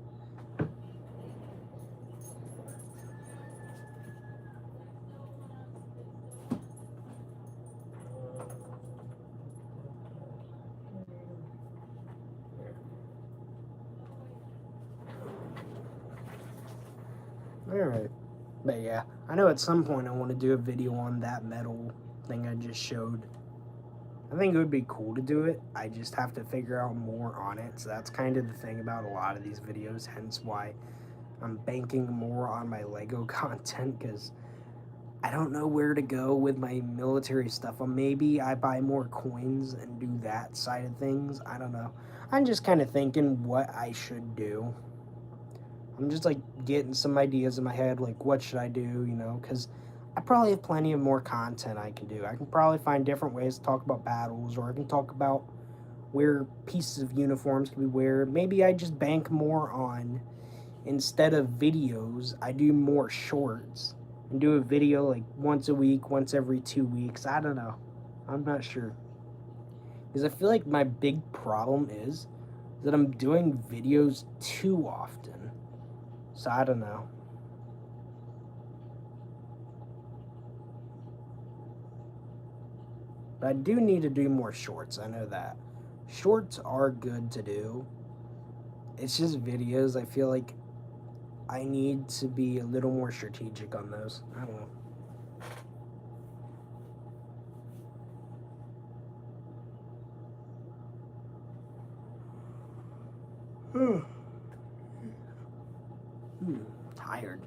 Alright. But yeah, I know at some point I want to do a video on that metal thing I just showed. I think it would be cool to do it. I just have to figure out more on it. So that's kind of the thing about a lot of these videos, hence why I'm banking more on my Lego content, because I don't know where to go with my military stuff. Maybe I buy more coins and do that side of things. I don't know. I'm just kind of thinking what I should do. I'm just like getting some ideas in my head, like what should I do, you know, because I probably have plenty of more content I can do. I can probably find different ways to talk about battles, or I can talk about where pieces of uniforms can be wear. Maybe I just bank more on, instead of videos, I do more shorts and do a video like once a week, once every 2 weeks. I don't know. I'm not sure. Because I feel like my big problem is that I'm doing videos too often. So I don't know. But I do need to do more shorts. I know that. Shorts are good to do. It's just videos. I feel like I need to be a little more strategic on those. I don't know. Tired.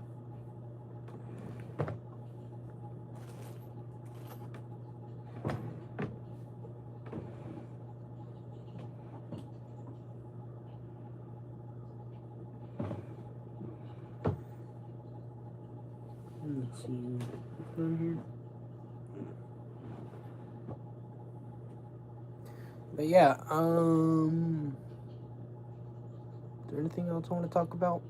Let's see what's on here. But yeah, is there anything else I want to talk about?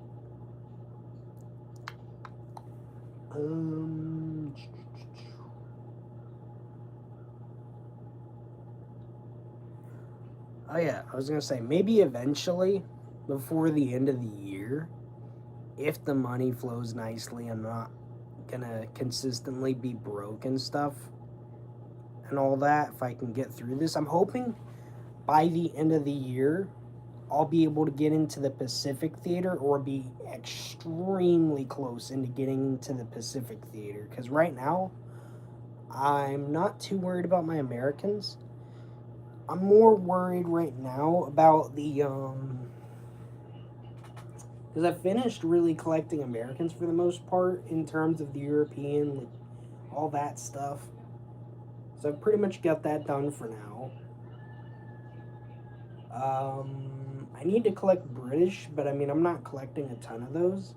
Oh yeah, I was gonna say maybe eventually, before the end of the year, if the money flows nicely, I'm not gonna consistently be broke and stuff and all that. If I can get through this, I'm hoping by the end of the year I'll be able to get into the Pacific Theater, or be extremely close into getting into the Pacific Theater, because right now I'm not too worried about my Americans. I'm more worried right now about the because I finished really collecting Americans for the most part, in terms of the European, like all that stuff. So I've pretty much got that done for now. I need to collect British, but I mean, I'm not collecting a ton of those.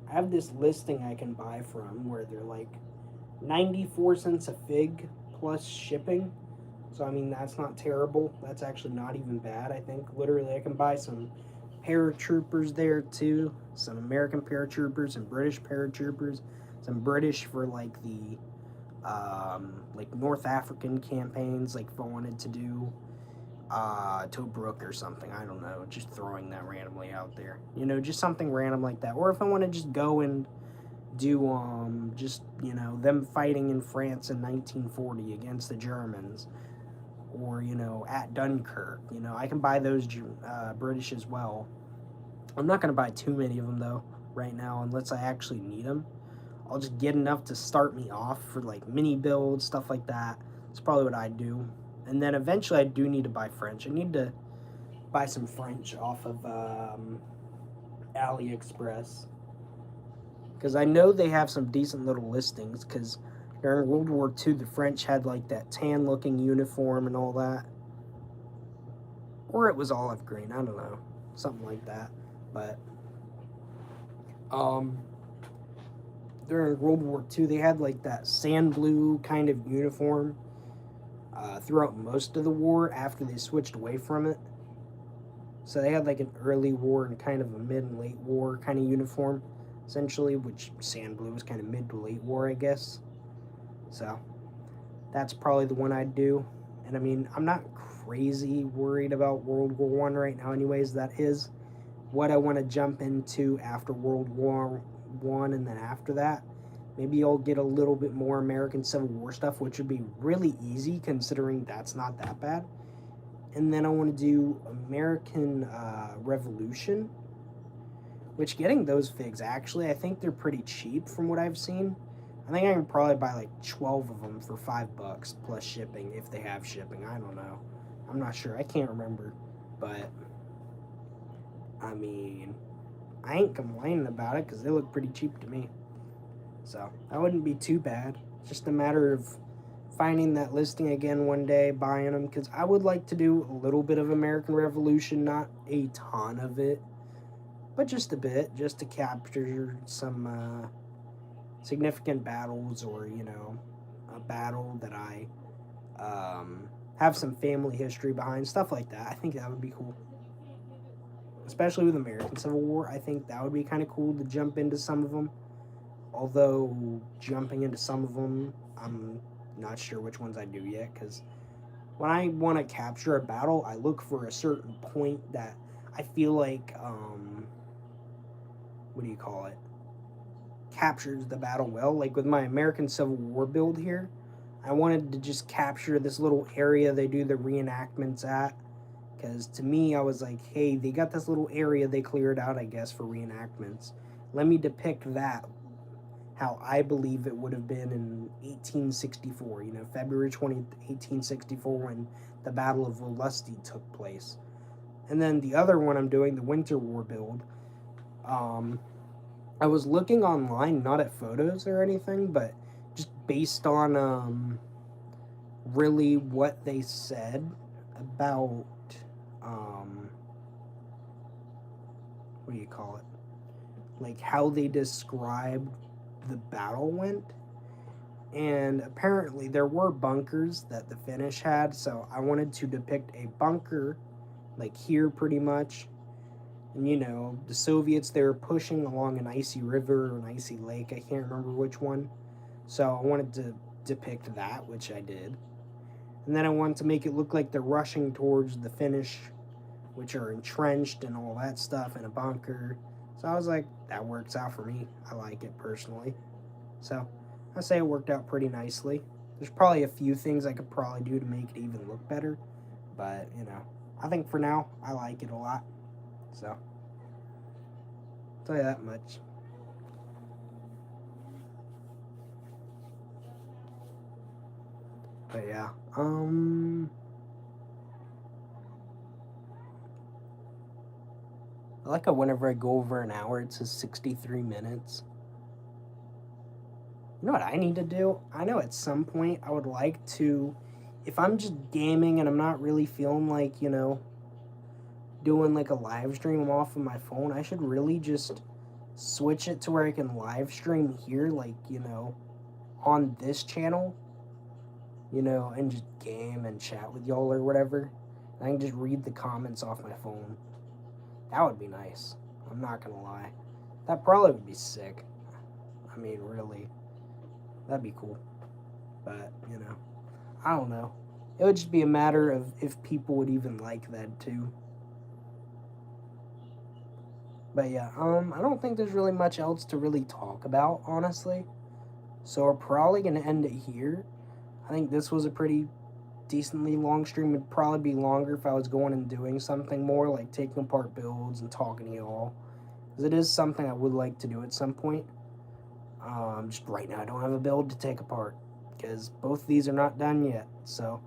I have this listing I can buy from where they're like 94 cents a fig plus shipping. So I mean, that's not terrible. That's actually not even bad, I think. Literally, I can buy some paratroopers there too. Some American paratroopers and British paratroopers. Some British for like the like North African campaigns, like if I wanted to do Tobruk or something. I don't know, just throwing that randomly out there. You know, just something random like that. Or if I want to just go and do just, you know, them fighting in France in 1940 against the Germans, or, you know, at Dunkirk. You know, I can buy those British as well. I'm not going to buy too many of them though right now, unless I actually need them. I'll just get enough to start me off for like mini builds, stuff like that. That's probably what I do. And then eventually I do need to buy French. I need to buy some French off of AliExpress. Because I know they have some decent little listings. Because during World War II, the French had like that tan looking uniform and all that. Or it was olive green, I don't know. Something like that. But during World War II, they had like that sand blue kind of uniform throughout most of the war after they switched away from it. So they had like an early war and kind of a mid and late war kind of uniform, essentially, which sand blue was kind of mid to late war, I guess. So that's probably the one I'd do. And I mean, I'm not crazy worried about World War One right now, anyways. That is what I want to jump into after World War One, and then after that, maybe I'll get a little bit more American Civil War stuff, which would be really easy considering that's not that bad. And then I want to do American Revolution, which getting those figs, actually, I think they're pretty cheap from what I've seen. I think I can probably buy like 12 of them for $5 plus shipping if they have shipping. I don't know. I'm not sure. I can't remember. But, I mean, I ain't complaining about it because they look pretty cheap to me. So, that wouldn't be too bad. It's just a matter of finding that listing again one day, buying them, because I would like to do a little bit of American Revolution, not a ton of it, but just a bit, just to capture some significant battles, or a battle that I have some family history behind, stuff like that. I think that would be cool, especially with American Civil War. I think that would be kind of cool to jump into some of them, although jumping into some of them, I'm not sure which ones I do yet, because when I want to capture a battle, I look for a certain point that I feel like, what do you call it, captures the battle well. Like with my American Civil War build here, I wanted to just capture this little area they do the reenactments at, because to me, I was like, hey, they got this little area they cleared out, I guess, for reenactments. Let me depict that how I believe it would have been in 1864, February 20th, 1864, when the Battle of Volustí took place. And then the other one I'm doing, the Winter War build, I was looking online, not at photos or anything, but just based on really what they said about, what do you call it? Like how they described the battle went. And apparently there were bunkers that the Finnish had, so I wanted to depict a bunker, like here pretty much. And the Soviets, they were pushing along an icy river or an icy lake, I can't remember which one. So I wanted to depict that, which I did. And then I wanted to make it look like they're rushing towards the Finnish, which are entrenched and all that stuff in a bunker. So I was like, that works out for me. I like it personally. So I say it worked out pretty nicely. There's probably a few things I could probably do to make it even look better. But, I think for now, I like it a lot. So, I'll tell you that much. But yeah, I like how whenever I go over an hour, it says 63 minutes. You know what I need to do? I know at some point I would like to, if I'm just gaming and I'm not really feeling like, doing like a live stream off of my phone, I should really just switch it to where I can live stream here, like, on this channel, and just game and chat with y'all or whatever. I can just read the comments off my phone. That would be nice. I'm not gonna lie. That probably would be sick. I mean, really. That'd be cool. But, I don't know. It would just be a matter of if people would even like that too. But yeah, I don't think there's really much else to really talk about, honestly. So we're probably gonna end it here. I think this was a pretty decently long stream. It'd probably be longer if I was going and doing something more, like taking apart builds and talking to y'all, because it is something I would like to do at some point. Just right now, I don't have a build to take apart because both of these are not done yet. So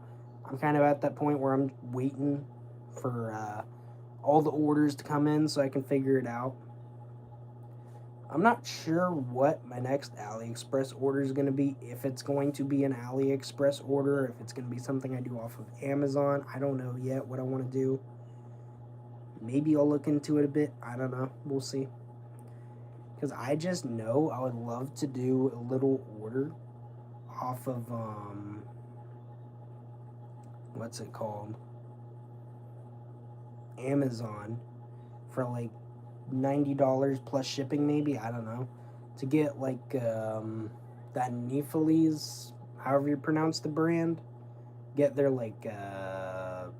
I'm kind of at that point where I'm waiting for all the orders to come in so I can figure it out. I'm not sure what my next AliExpress order is going to be, if it's going to be an AliExpress order, if it's going to be something I do off of Amazon. I don't know yet what I want to do. Maybe I'll look into it a bit. I don't know. We'll see. Because I just know I would love to do a little order off of, what's it called? Amazon for like $90 plus shipping, maybe. I don't know. To get like that Nephalese, however you pronounce the brand, get their like can't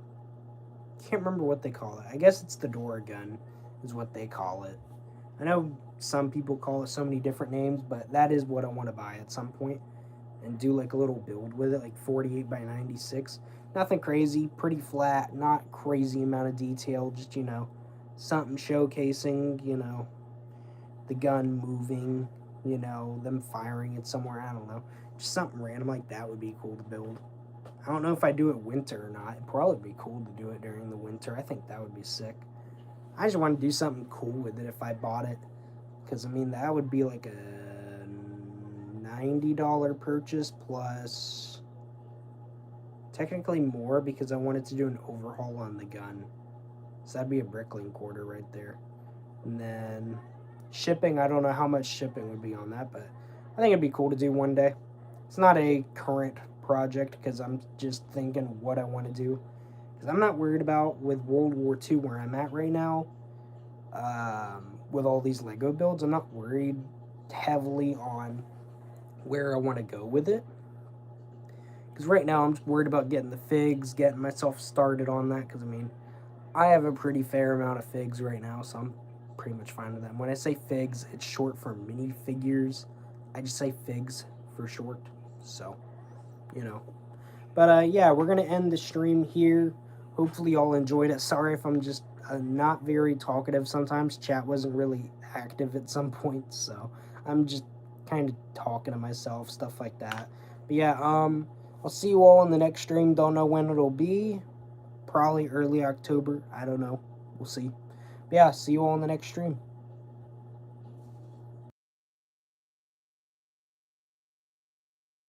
remember what they call it. I guess it's the Dora gun is what they call it. I know some people call it so many different names, but that is what I want to buy at some point and do like a little build with it, like 48 by 96. Nothing crazy, pretty flat, not crazy amount of detail, just, you know, something showcasing, you know, the gun moving, you know, them firing it somewhere, I don't know. Just something random like that would be cool to build. I don't know if I do it winter or not. It'd probably be cool to do it during the winter. I think that would be sick. I just want to do something cool with it if I bought it. Because, I mean, that would be like a $90 purchase plus technically more because I wanted to do an overhaul on the gun. So that'd be a Bricklink order right there. And then shipping, I don't know how much shipping would be on that, but I think it'd be cool to do one day. It's not a current project because I'm just thinking what I want to do. Because I'm not worried about with World War II where I'm at right now. With all these Lego builds, I'm not worried heavily on where I want to go with it. Because right now I'm just worried about getting the figs, getting myself started on that. Because, I mean, I have a pretty fair amount of figs right now, so I'm pretty much fine with them. When I say figs, it's short for minifigures. I just say figs for short. So, you know. But yeah, we're going to end the stream here. Hopefully y'all enjoyed it. Sorry if I'm just not very talkative sometimes. Chat wasn't really active at some point, so I'm just kind of talking to myself, stuff like that. But yeah, I'll see you all in the next stream. Don't know when it'll be. Probably early October. I don't know. We'll see. But yeah, see you all in the next stream.